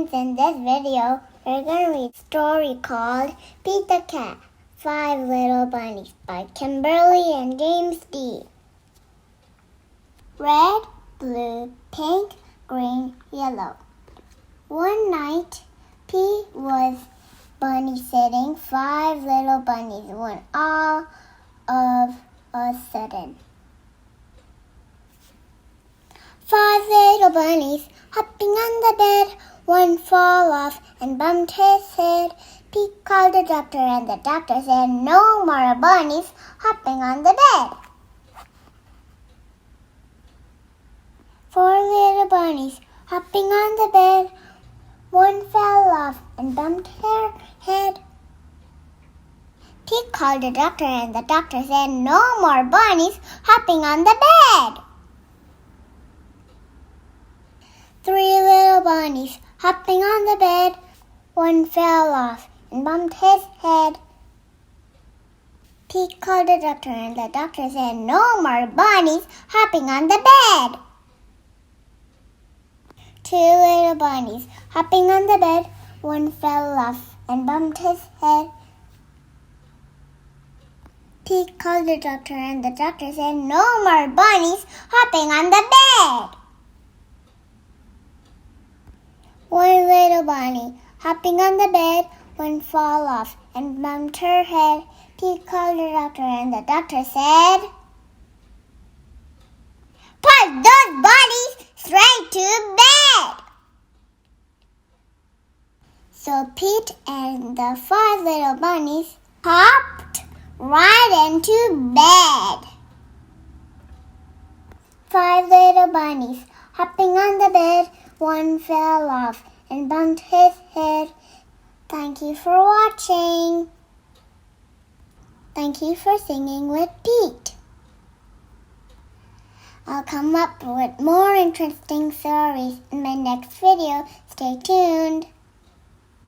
friends, in this video, we're going to read a story called Pete the Cat, 5 Little Bunnies by Kimberly and James D. Red, blue, pink, green, yellow. One night, Pete was bunny sitting 5 little bunnies when all of a sudden 5 little bunnies hopping on the bed, one fell off and bumped his head. Pete called the doctor and the doctor said, "No more bunnies hopping on the bed." 4 little bunnies hopping on the bed, one fell off and bumped her head. Pete called the doctor and the doctor said, "No more bunnies hopping on the bed." 3 little bunnies hopping on the bed, one fell off and bumped his head. Pete called the doctor and the doctor said, "No more bunnies hopping on the bed." 2 little bunnies hopping on the bed, one fell off and bumped his head. Pete called the doctor and the doctor said, "No more bunnies hopping on the bed." 1 little bunny hopping on the bed, one fell off and bumped her head. Pete called the doctor and the doctor said, "Put those bunnies straight to bed." So Pete and the 5 little bunnies hopped right into bed. 5 little bunnies hopping on the bed, one fell off and bumped his head. Thank you for watching. Thank you for singing with Pete. I'll come up with more interesting stories in my next video. Stay tuned.